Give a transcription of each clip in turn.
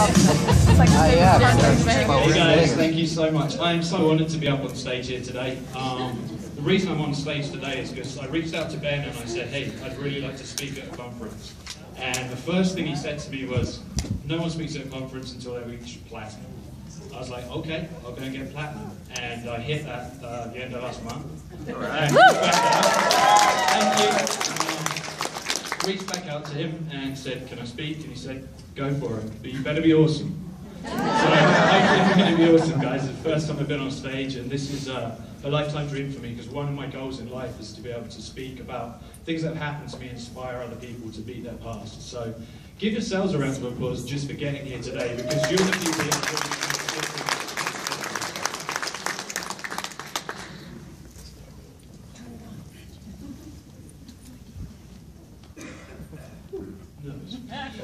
It's like Hey guys, thank you so much. I'm so honoured to be up on stage here today. The reason I'm on stage today is because I reached out to Ben and I said, hey, I'd really like to speak at a conference. And the first thing he said to me was, no one speaks at a conference until they reach platinum. I was like, okay, I'll go and get platinum. And I hit that at the end of last month. All right. Thank you. Reached back out to him and said, can I speak? And he said, go for it, but you better be awesome. So I'm going to be awesome, guys. It's the first time I've been on stage, and this is a lifetime dream for me, because one of my goals in life is to be able to speak about things that have happened to me, inspire other people to beat their past. So give yourselves a round of applause just for getting here today, because you're the people that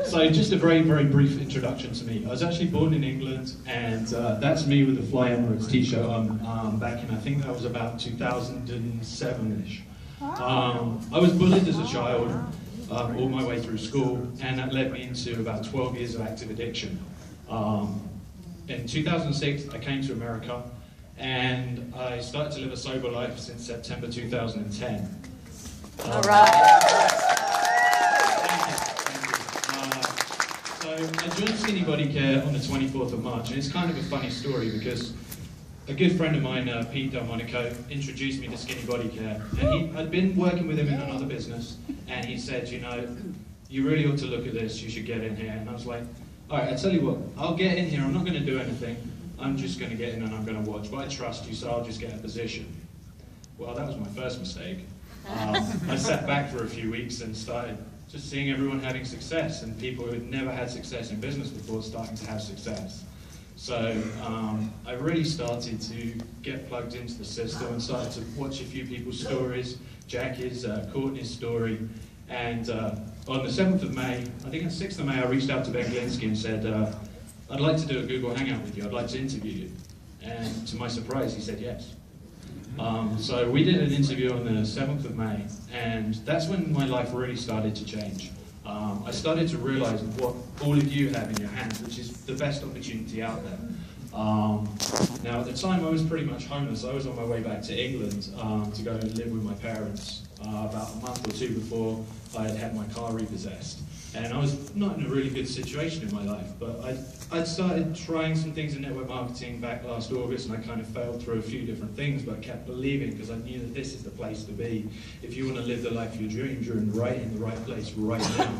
So just a very, very brief introduction to me. I was actually born in England, and that's me with the Fly Emirates t-shirt on back in, I think that was about 2007-ish. I was bullied as a child all my way through school, and that led me into about 12 years of active addiction. In 2006, I came to America, and I started to live a sober life since September 2010. All right. I joined Skinny Body Care on the 24th of March, and it's kind of a funny story because a good friend of mine, Pete Delmonico, introduced me to Skinny Body Care, and I'd been working with him in another business, and he said, you know, you really ought to look at this, you should get in here. And I was like, all right, I tell you what, I'll get in here, I'm not going to do anything, I'm just going to get in and I'm going to watch, but I trust you, so I'll just get a position. Well, that was my first mistake. I sat back for a few weeks and started just seeing everyone having success, and people who had never had success in business before starting to have success. So I really started to get plugged into the system and started to watch a few people's stories, Jackie's, Courtney's story, and on the 7th of May, I think on the 6th of May, I reached out to Ben Glinsky and said, I'd like to do a Google Hangout with you, I'd like to interview you. And to my surprise, he said yes. So we did an interview on the 7th of May, and that's when my life really started to change. I started to realize what all of you have in your hands, which is the best opportunity out there. Now at the time I was pretty much homeless. I was on my way back to England to go and live with my parents about a month or two before I had had my car repossessed. And I was not in a really good situation in my life, but I'd started trying some things in network marketing back last August, and I kind of failed through a few different things, but I kept believing because I knew that this is the place to be. If you want to live the life of your dreams, you're in the right place right now.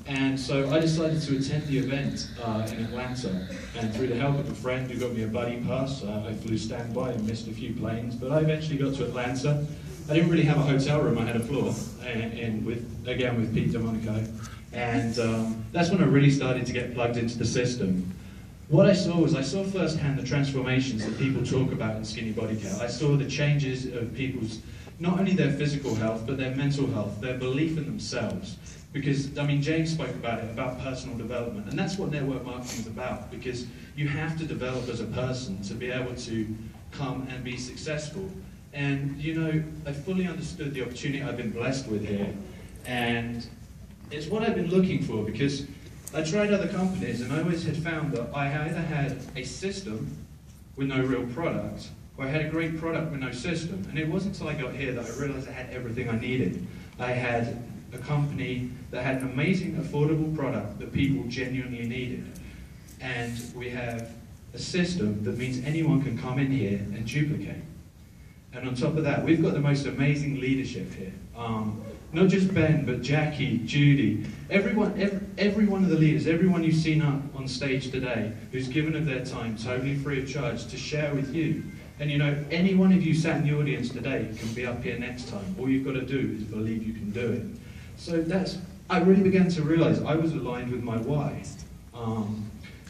And so I decided to attend the event in Atlanta, and through the help of a friend who got me a buddy pass, I flew standby and missed a few planes, but I eventually got to Atlanta. I didn't really have a hotel room, I had a floor, and with Pete Delmonico. And that's when I really started to get plugged into the system. What I saw firsthand the transformations that people talk about in Skinny Body Care. I saw the changes of people's, not only their physical health, but their mental health, their belief in themselves. Because, I mean, James spoke about it, about personal development, and that's what network marketing is about, because you have to develop as a person to be able to come and be successful. And, you know, I fully understood the opportunity I've been blessed with here, and it's what I've been looking for, because I tried other companies and I always had found that I either had a system with no real product, or I had a great product with no system. And it wasn't until I got here that I realized I had everything I needed. I had a company that had an amazing, affordable product that people genuinely needed. And we have a system that means anyone can come in here and duplicate. And on top of that, we've got the most amazing leadership here. Not just Ben, but Jackie, Judy, every one of the leaders, everyone you've seen up on stage today, who's given of their time, totally free of charge, to share with you. And you know, any one of you sat in the audience today can be up here next time. All you've got to do is believe you can do it. So I really began to realize I was aligned with my why.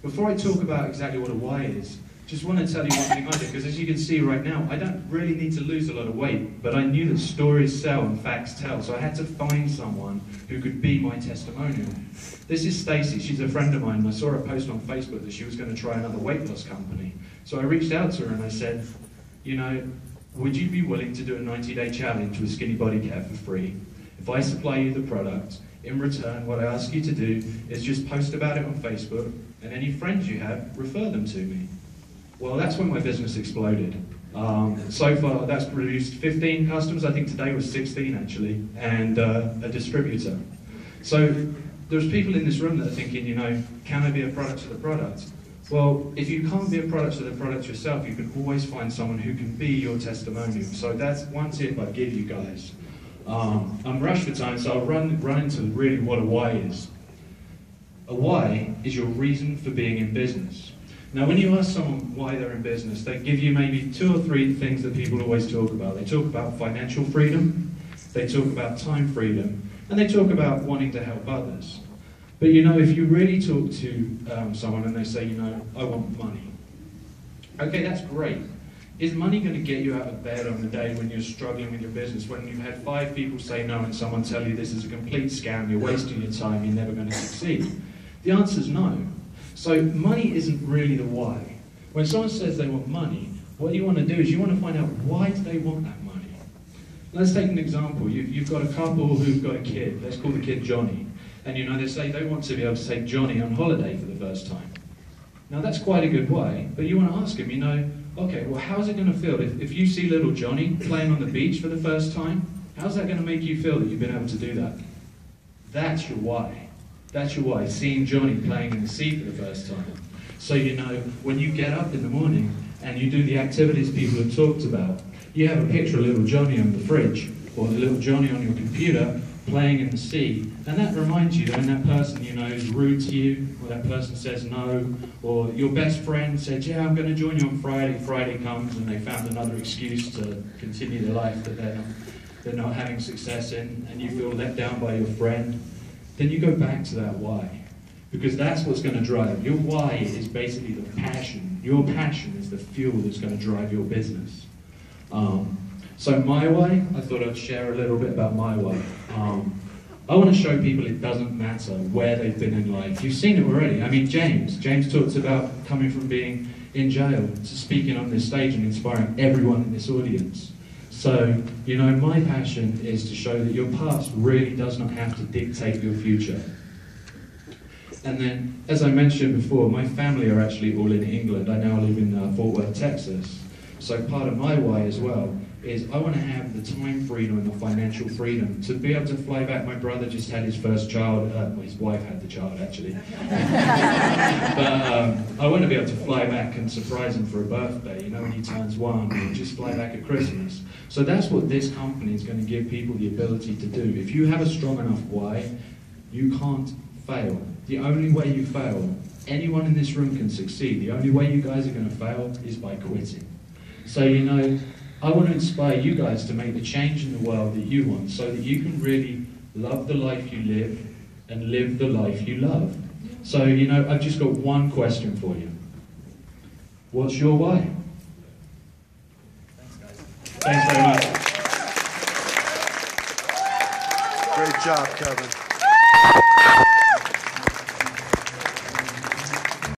Before I talk about exactly what a why is, just want to tell you one thing I did, because as you can see right now, I don't really need to lose a lot of weight, but I knew that stories sell and facts tell, so I had to find someone who could be my testimonial. This is Stacey, she's a friend of mine, and I saw her post on Facebook that she was going to try another weight loss company. So I reached out to her and I said, you know, would you be willing to do a 90-day challenge with Skinny Body Care for free? If I supply you the product, In return, what I ask you to do is just post about it on Facebook, and any friends you have, refer them to me. Well, that's when my business exploded. So far, that's produced 15 customers. I think today was 16 actually, and a distributor. So there's people in this room that are thinking, you know, can I be a product of the product? Well, if you can't be a product of the product yourself, you can always find someone who can be your testimonial. So that's one tip I give you guys. I'm rushed for time, so I'll run into really what a why is. A why is your reason for being in business. Now, when you ask someone why they're in business, they give you maybe 2 or 3 things that people always talk about. They talk about financial freedom, they talk about time freedom, and they talk about wanting to help others. But you know, if you really talk to someone and they say, you know, I want money. Okay, that's great. Is money going to get you out of bed on the day when you're struggling with your business, when you've had 5 people say no and someone tell you this is a complete scam, you're wasting your time, you're never going to succeed? The answer is no. So money isn't really the why. When someone says they want money, what you want to do is you want to find out why do they want that money. Let's take an example. You've got a couple who've got a kid. Let's call the kid Johnny. And you know, they say they want to be able to take Johnny on holiday for the first time. Now that's quite a good why, but you want to ask him, you know, okay, well how's it going to feel if you see little Johnny playing on the beach for the first time? How's that going to make you feel that you've been able to do that? That's your why. That's your why, seeing Johnny playing in the sea for the first time. So you know, when you get up in the morning and you do the activities people have talked about, you have a picture of little Johnny on the fridge, or the little Johnny on your computer, playing in the sea, and that reminds you that when that person, you know, is rude to you, or that person says no, or your best friend said, yeah, I'm going to join you on Friday. Friday comes and they found another excuse to continue the life that they're not having success in, and you feel let down by your friend. Then you go back to that why, because that's what's going to drive. Your why is basically the passion. Your passion is the fuel that's going to drive your business. So my why, I thought I'd share a little bit about my why. I want to show people it doesn't matter where they've been in life. You've seen it already. I mean, James talks about coming from being in jail to speaking on this stage and inspiring everyone in this audience. So, you know, my passion is to show that your past really does not have to dictate your future. And then, as I mentioned before, my family are actually all in England. I now live in Fort Worth, Texas. So part of my why as well is I want to have the time freedom and the financial freedom to be able to fly back. My brother just had his first child. Well, his wife had the child, actually. But I want to be able to fly back and surprise him for a birthday, you know, when he turns 1, or just fly back at Christmas. So that's what this company is going to give people the ability to do. If you have a strong enough why, you can't fail. The only way you fail, anyone in this room can succeed. The only way you guys are going to fail is by quitting. So, you know, I want to inspire you guys to make the change in the world that you want, so that you can really love the life you live and live the life you love. So, you know, I've just got one question for you. What's your why? Thanks very much. Great job, Kevin.